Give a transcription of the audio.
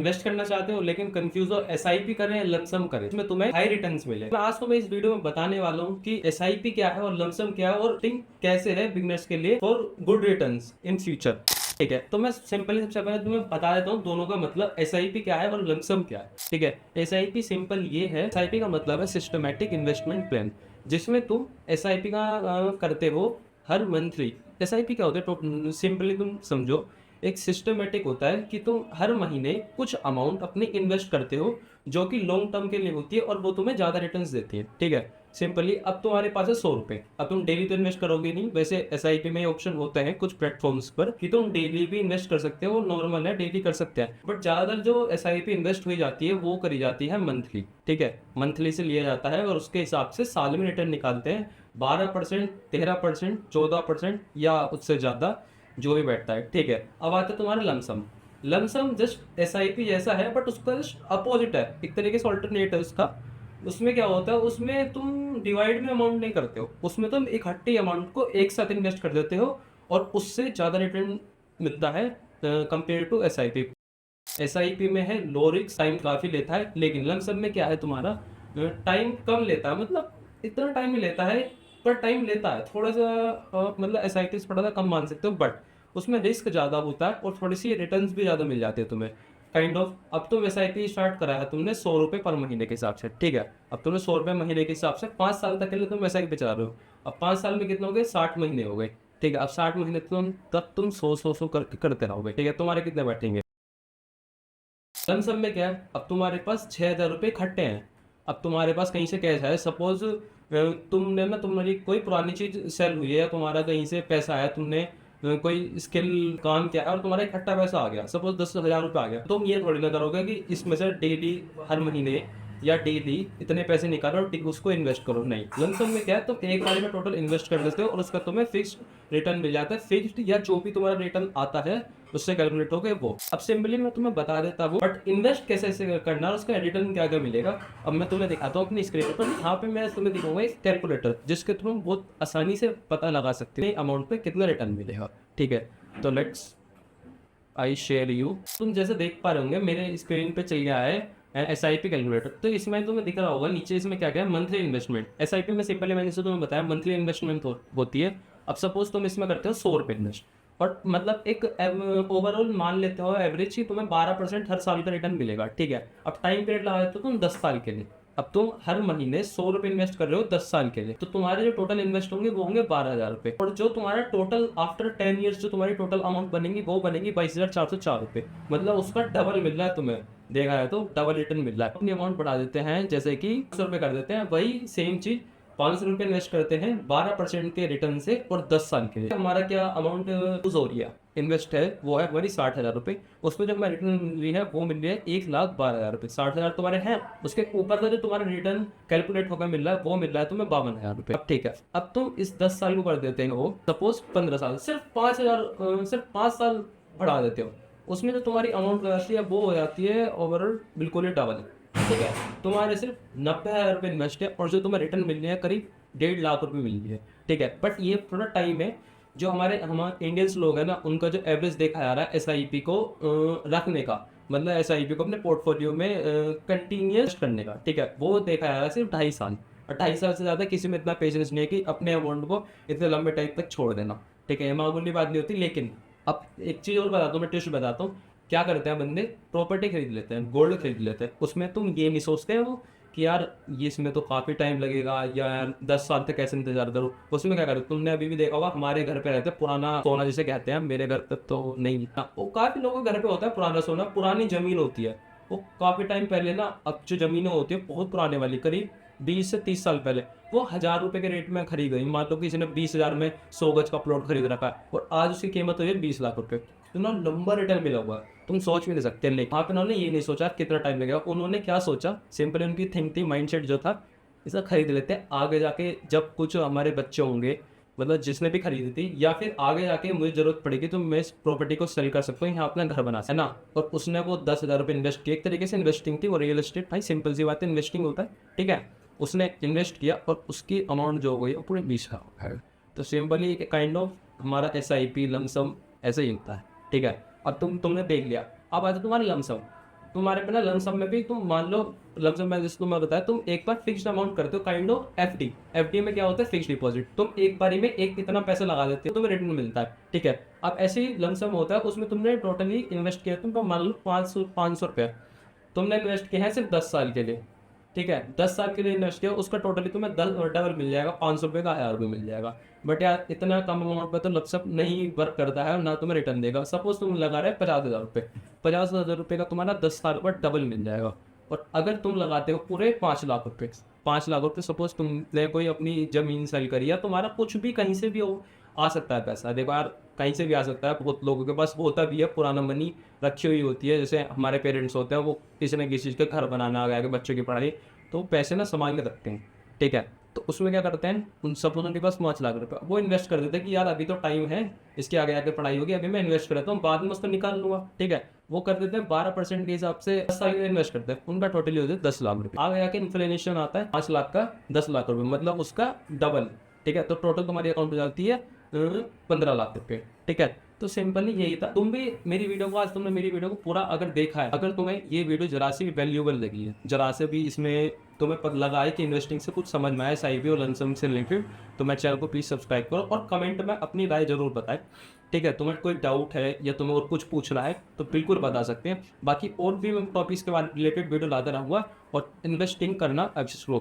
Invest करना चाहते हो लेकिन कंफ्यूज हो एसआईपी करें या लमसम करें, इसमें तुम्हें हाई रिटर्न्स मिले। मैं आज तुम्हें इस वीडियो में बताने वाला हूँ कि एसआईपी क्या है और लमसम क्या है और थिंक कैसे है बिगनर्स के लिए for good returns in future. ठीक है, तो मैं सिंपली सबसे पहले तुम्हें बता देता हूँ दोनों का मतलब एसआईपी क्या है और लमसम क्या है। ठीक है, एसआईपी सिंपल ये है, एसआईपी का मतलब है सिस्टमैटिक इन्वेस्टमेंट प्लान, जिसमें तुम एसआईपी का करते हो हर मंथली। एसआईपी क्या होता है तो सिंपली तुम समझो, एक सिस्टमेटिक होता है कि तुम हर महीने कुछ अमाउंट अपनी इन्वेस्ट करते हो जो कि लॉन्ग टर्म के लिए होती है और वो तुम्हें ज़्यादा रिटर्न्स देती है। ठीक है, सिंपली अब तुम्हारे पास है 100 रुपये, अब तुम डेली तो इन्वेस्ट करोगे नहीं, वैसे एसआईपी में ऑप्शन होता है कुछ प्लेटफॉर्म्स पर कि तुम डेली भी इन्वेस्ट कर सकते हो, नॉर्मल है डेली कर सकते हैं, बट ज़्यादातर जो एसआईपी इन्वेस्ट हुई जाती है वो करी जाती है मंथली। ठीक है, मंथली से लिया जाता है और उसके हिसाब से साल में रिटर्न निकालते हैं 12%, 13%, 14% या उससे ज़्यादा जो भी बैठता है। ठीक है, अब आता है तुम्हारा लमसम। लमसम जस्ट एसआईपी जैसा है बट उसका जस्ट अपोजिट है, एक तरीके से ऑल्टरनेट है उसका। उसमें क्या होता है, उसमें तुम डिवाइड में अमाउंट नहीं करते हो, उसमें तुम इकट्ठी अमाउंट को एक साथ इन्वेस्ट कर देते हो और उससे ज़्यादा रिटर्न मिलता है कंपेयर टू एसआईपी। एसआईपी में है लो रिस्क, टाइम काफ़ी लेता है, लेकिन लमसम में क्या है तुम्हारा टाइम कम लेता है, मतलब इतना टाइम नहीं लेता है पर टाइम लेता है थोड़ा सा। मतलब एसआईपी से थोड़ा सा कम मान सकते हो बट उसमें रिस्क ज़्यादा होता है और थोड़ी सी रिटर्न्स भी ज़्यादा मिल जाते हैं तुम्हें काइंड ऑफ। अब तुम एसआईपी स्टार्ट करा है तुमने 100 रुपये पर महीने के हिसाब से। ठीक है, अब तुमने 100 रुपये महीने के हिसाब से 5 साल तक के लिए तुम एसआईपी चला रहे हो। अब 5 साल में कितने हो गए, 60 महीने हो गए। ठीक है, अब 60 महीने तुम 100 करते रहोगे। ठीक है, तुम्हारे कितने बैठेंगे। लमसम में क्या है, अब तुम्हारे पास 6,000 रुपये इकट्ठे हैं, अब तुम्हारे पास कहीं से कैश है, सपोज तुमने ना तुम्हारी कोई पुरानी चीज सेल हुई है या तुम्हारा कहीं से पैसा आया, तुमने कोई स्किल काम किया है और तुम्हारा इकट्ठा पैसा आ गया, सपोज 10,000 रुपये आ गया, तुम ये थोड़ी ना करोगे कि इसमें से डेली हर महीने या डेली इतने पैसे निकालो और उसको इन्वेस्ट करो। नहीं, लमसम में क्या है, तुम एक बार में टोटल इन्वेस्ट कर देते हो और उसका तुम्हें फिक्स्ड रिटर्न मिल जाता है, फिक्स्ड या जो भी तुम्हारा रिटर्न आता है उससे कैलकुलेट हो गए वो। अब सिंपली मैं तुम्हें बता देता हूँ बट इन्वेस्ट कैसे कैसे करना है, उसका रिटर्न क्या क्या मिलेगा अब मैं तुम्हें दिखाता हूँ अपनी स्क्रीन पर। यहाँ पे मैं तुम्हें दिखाऊंगा एक कैलकुलेटर जिसके थ्रू बहुत आसानी से पता लगा सकते हैं अमाउंट पे कितना रिटर्न मिलेगा। ठीक है, तो लेट्स आई शेयर यू। तुम जैसे देख पा रहे होंगे मेरे स्क्रीन पे चल गया है एसआईपी कैलकुलेटर, तो इसमें तुम्हें दिख रहा होगा नीचे इसमें क्या क्या है, मंथली इन्वेस्टमेंट। एसआईपी में सिंपली मैंने जैसे तुम्हें बताया मंथली इन्वेस्टमेंट होती है। अब सपोज तुम इसमें करते हो 100 रुपये इन्वेस्ट और मतलब एक ओवरऑल मान लेते हो एवरेज ही तुम्हें 12% हर साल का रिटर्न मिलेगा। ठीक है, अब टाइम पीरियड लगा देते हो तुम 10 साल के लिए। अब तुम हर महीने 100 रुपये इन्वेस्ट कर रहे हो 10 साल के लिए, तो तुम्हारे जो टोटल इन्वेस्ट होंगे वो होंगे 12,000 रुपये और जो तुम्हारा टोटल आफ्टर 10 ईयर्स जो तुम्हारी टोटल अमाउंट बनेगी वो बनेगी 22,404 रुपये। मतलब उसका डबल मिल रहा है तुम्हें, देखा है तो डबल रिटर्न मिल रहा है। अपनी अमाउंट बढ़ा देते हैं, जैसे कि 100 रुपये कर देते हैं, वही सेम चीज 500 रुपये इन्वेस्ट करते हैं 12% के रिटर्न से और 10 साल के लिए। हमारा क्या अमाउंट यूज हो रही है, इन्वेस्ट है वो है हमारी 60,000 रुपये, उसमें जो हमारी रिटर्न मिल रही है वो मिल रही है 1,12,000 रुपये। 60,000 तुम्हारे हैं, उसके ऊपर का जो तुम्हारा रिटर्न कैलकुलेट होकर मिल रहा है वो मिल रहा है तुम्हें 52,000 रुपये। अब ठीक है, अब तुम इस 10 साल को कर देते हो सपोज 15 साल, सिर्फ 5,000 सिर्फ 5 साल बढ़ा देते हो, उसमें जो तुम्हारी अमाउंट हो जाती है वो हो जाती है ओवरऑल बिल्कुल ही डबल। ठीक है, तुम्हारे सिर्फ 90,000 रुपये इन्वेस्ट है और जो तुम्हें रिटर्न मिल रही है करीब 1,50,000 रुपये मिल रही है। ठीक है, बट ये थोड़ा टाइम है, जो हमारे इंडियंस लोग हैं ना उनका जो एवरेज देखा जा रहा है एसआईपी को रखने का, मतलब एसआईपी को अपने पोर्टफोलियो में कंटिन्यूस करने का। ठीक है, वो देखा जा रहा है सिर्फ 2.5 साल, और 2.5 साल से ज़्यादा किसी में इतना पेशेंस नहीं है कि अपने अमाउंट को इतने लंबे टाइम तक छोड़ देना। ठीक है, ये मामूली बात नहीं होती। लेकिन अब एक चीज़ और बताता हूँ, मैं ट्विस्ट बताता हूँ, क्या करते हैं बंदे, प्रॉपर्टी खरीद लेते हैं, गोल्ड खरीद लेते हैं, उसमें तुम ये नहीं सोचते हो कि यार ये इसमें तो काफ़ी टाइम लगेगा या यार 10 साल तक कैसे इंतजार करूँ। उसमें क्या करो, तुमने अभी भी देखा होगा हमारे घर पे रहते हैं पुराना सोना जिसे कहते हैं, मेरे घर तक तो नहीं था, वो काफ़ी लोगों के घर पे होता है पुराना सोना, पुरानी ज़मीन होती है वो काफ़ी टाइम पहले ना, अब जो ज़मीनें होती है बहुत पुराने वाली करीब 20 से 30 साल पहले वो 1,000 रुपये के रेट में खरीद गई। मान लो किसी ने 20,000 में 100 गज का प्लॉट खरीद रखा है और आज उसकी कीमत हुई है 20 लाख रुपये, तो ना लंबा रिटर्न मिला हुआ है, तुम सोच भी नहीं सकते। लेकिन वहाँ पे उन्होंने ये नहीं सोचा कितना टाइम लगेगा, उन्होंने क्या सोचा, सिंपली उनकी थिंक थी, माइंडसेट जो था, इसे खरीद लेते हैं आगे जाके जब कुछ हमारे बच्चे होंगे, मतलब जिसने भी खरीदी थी, या फिर आगे जाके मुझे जरूरत पड़ेगी तो मैं इस प्रॉपर्टी को सेल कर सकता हूँ, यहाँ अपना घर बना सकता है ना। और उसने वो 10,000 रुपये इन्वेस्ट किए, एक तरीके से इन्वेस्टिंग थी, वो रियल एस्टेट भाई सिंपल सी बात है, इन्वेस्टिंग होता है। ठीक है, उसने इन्वेस्ट किया और उसकी अमाउंट जो हो गई वो पूरे 20 लाख है। तो सिंपली काइंड ऑफ हमारा एसआईपी लमसम ऐसे ही होता है। ठीक है, अब तुमने देख लिया, अब आता तुम्हारा लमसम। तुम्हारे पे ना लमसम में भी तुम मान लो, लमसम में जैसे तुम्हें बताया, तुम एक बार फिक्स्ड अमाउंट करते हो, काइंड ऑफ एफडी। एफडी में क्या होता है, फिक्स्ड डिपॉजिट। तुम एक बारी में एक इतना पैसा लगा देते हो, तुम्हें रिटर्न मिलता है, ठीक है। अब ऐसे ही लमसम होता है, उसमें तुमने टोटली इन्वेस्ट किया, तुम मान लो 500 रुपया तुमने इन्वेस्ट किया है सिर्फ 10 साल के लिए, ठीक है। 10 साल के लिए इन्वेस्ट किया, उसका टोटली तुम्हें डबल मिल जाएगा, 500 रुपये का 1000 रुपये मिल जाएगा। बट यार इतना कम अमाउंट पे तो लमसम नहीं वर्क करता है और ना तुम्हें रिटर्न देगा। सपोज तुम लगा रहे हैं 50,000 रुपये, 50,000 रुपये का तुम्हारा 10 साल पर डबल मिल जाएगा। और अगर तुम लगाते हो पूरे 5 लाख रुपये, 5 लाख रुपये सपोज तुमने कोई अपनी ज़मीन सेल करी है, तुम्हारा कुछ भी कहीं से भी आ सकता है पैसा। देखो यार, कहीं से भी आ सकता है, बहुत लोगों के पास होता भी है, पुराना मनी रखी हुई होती है। जैसे हमारे पेरेंट्स होते हैं, वो किसी न किसी चीज़ का घर बनाना आ गया कि बच्चों की पढ़ाई, तो पैसे ना संभाल के रखते हैं, ठीक है। तो उसमें क्या करते हैं, उन सब उनके पास 5 लाख रुपये वो इन्वेस्ट कर देते हैं कि यार अभी तो टाइम है, इसके आगे आगे पढ़ाई होगी, अभी मैं इन्वेस्ट कर देता हूँ, बाद में उसको निकाल लूँगा, ठीक है। वो कर देते हैं 12% के हिसाब से 10 साल के लिए इन्वेस्ट करते हैं, उनका टोटली होता है 10 लाख रुपये। आगे आके इन्फ्लेशन आता है 5 लाख का 10 लाख रुपये, मतलब उसका डबल, ठीक है। तो टोटल तुम्हारी अकाउंट में जाती है 15 लाख रुपये, ठीक है। तो सिंपली यही था। तुम भी मेरी वीडियो को, आज तुमने मेरी वीडियो को पूरा अगर देखा है, अगर तुम्हें ये वीडियो जरा सी भी वैल्यूएबल लगी है, जरा से भी इसमें तुम्हें पता लगा है कि इन्वेस्टिंग से कुछ समझ में आया, एसआईपी और लमसम से रिलेटेड, तो मैं चैनल को प्लीज़ सब्सक्राइब करो और कमेंट में अपनी राय जरूर बताएं, ठीक है। तुम्हें कोई डाउट है या तुम्हें और कुछ पूछना है तो बिल्कुल बता सकते हैं। बाकी और भी मैं टॉपिक्स के बारे रिलेटेड वीडियो लाता रहूँगा और इन्वेस्टिंग करना अब शुरू